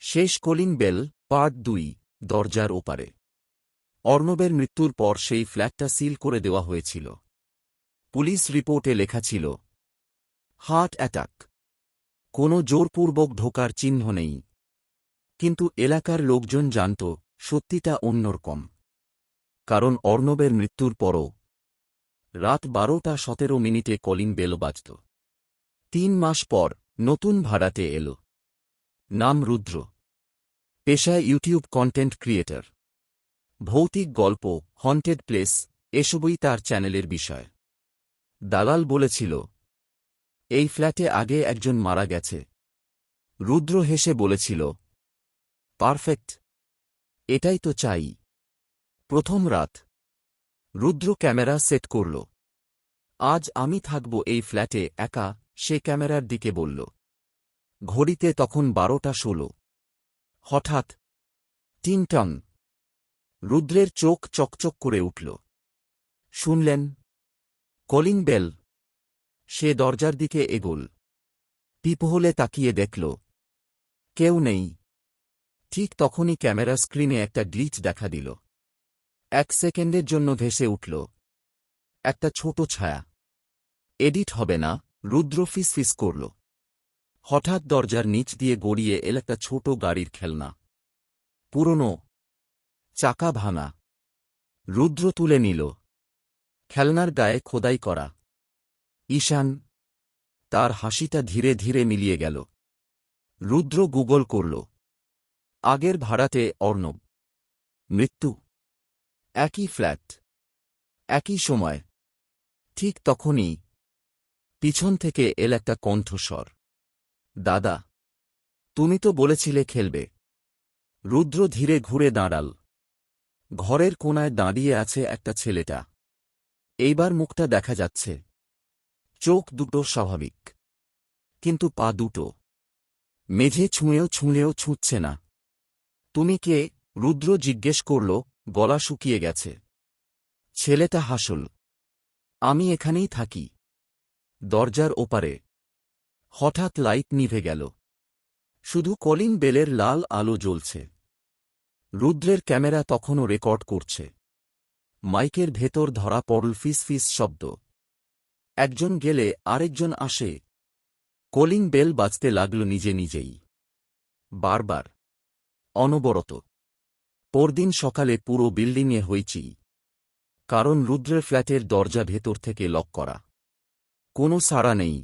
শেষ calling bell part 2 দরজার ওপারে। অর্ণবের মৃত্যুর পর সেই ফ্ল্যাটটা সিল করে দেওয়া হয়েছিল। পুলিশ রিপোর্টে লেখা ছিল, হার্ট অ্যাটাক, কোনো জোরপূর্বক ঢোকার চিহ্ন নেই। কিন্তু এলাকার লোকজন জানত সত্যিটা অন্যরকম। কারণ অর্ণবের মৃত্যুর পরও রাত 12:17 কলিং বেল বাজত। 3 মাস পর নতুন ভাড়াটে এল। নাম রুদ্র, পেশায় ইউটিউব কন্টেন্ট ক্রিয়েটর। ভৌতিক গল্প, হন্টেড প্লেস এসবই তার চ্যানেলের বিষয়। দালাল বলেছিল, এই ফ্ল্যাটে আগে একজন মারা গেছে। রুদ্র হেসে বলেছিল, পারফেক্ট, এটাই তো চাই। প্রথম রাত রুদ্র ক্যামেরা সেট করল। আজ আমি থাকব এই ফ্ল্যাটে একা, সে ক্যামেরার দিকে বলল। ঘড়িতে তখন 12:16। হঠাৎ টিংটং, রুদ্রের চোখ চকচক করে উঠল। শুনলেন কলিং বেল। সে দরজার দিকে এগোল। পিপহোলে তাকিয়ে দেখল কেউ নেই। ঠিক তখনই ক্যামেরা স্ক্রিনে একটা গ্লিচ দেখা দিল। 1 সেকেন্ডের জন্য ভেসে উঠল একটা ছোট ছায়া। এডিট হবে না, রুদ্র ফিসফিস করল। হঠাৎ দরজার নিচ দিয়ে গড়িয়ে এল একটা ছোট গাড়ির খেলনা। পুরনো, চাকা ভাঙা। রুদ্র তুলে নিল। খেলনার গায়ে খোদাই করা ঈশান। তার হাসিটা ধীরে ধীরে মিলিয়ে গেল। রুদ্র গুগল করল, আগের ভাড়াটে অর্ণব, মৃত্যু, একই ফ্ল্যাট, একই সময়। ঠিক তখনই পিছন থেকে এল একটা কণ্ঠস্বর, দাদা, তুমি তো বলেছিলে খেলবে। রুদ্র ধীরে ঘুরে দাঁড়াল। ঘরের কোণায় দাঁড়িয়ে আছে একটা ছেলেটা। এইবার মুখটা দেখা যাচ্ছে। চোখ দুটো স্বাভাবিক, কিন্তু পা দুটো মেঝে ছুঁয়েও ছুঁচ্ছে না। তুমি কে? রুদ্র জিজ্ঞেস করল, গলা শুকিয়ে গেছে। ছেলেটা হাসল, আমি এখানেই থাকি। দরজার ওপারে হঠাৎ লাইট নিভে গেল। শুধু কলিং বেলের লাল আলো জ্বলছে। রুদ্রের ক্যামেরা তখনও রেকর্ড করছে। মাইকের ভেতর ধরা পড়ল ফিস শব্দ। একজন গেলে আরেকজন আসে। কলিং বেল বাজতে লাগল নিজে নিজেই, বারবার, অনবরত। পরদিন সকালে পুরো বিল্ডিংয়ে হইচই। কারণ রুদ্রের ফ্ল্যাটের দরজা ভেতর থেকে লক করা। কোনো সাড়া নেই।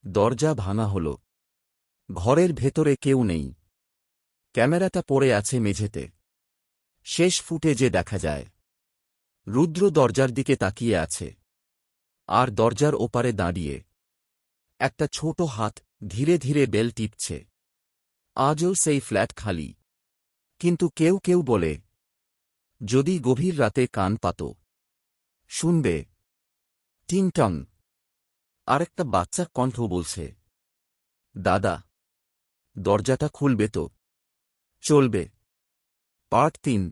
দরজা ভাঙা হল। ঘরের ভেতরে কেউ নেই। ক্যামেরাটা পড়ে আছে মেঝেতে। শেষ ফুটেজে দেখা যায় রুদ্র দরজার দিকে তাকিয়ে আছে, আর দরজার ওপারে দাঁড়িয়ে একটা ছোট হাত ধীরে ধীরে বেল টিপছে। আজও সেই ফ্ল্যাট খালি। কিন্তু কেউ কেউ বলে, যদি গভীর রাতে কান পাতো, শুনবে। টিংটং। আরেকটা বাচ্চা কণ্ঠ বলছে, দাদা, দরজাটা খুলবে তো? চলবে। পার্ট 3।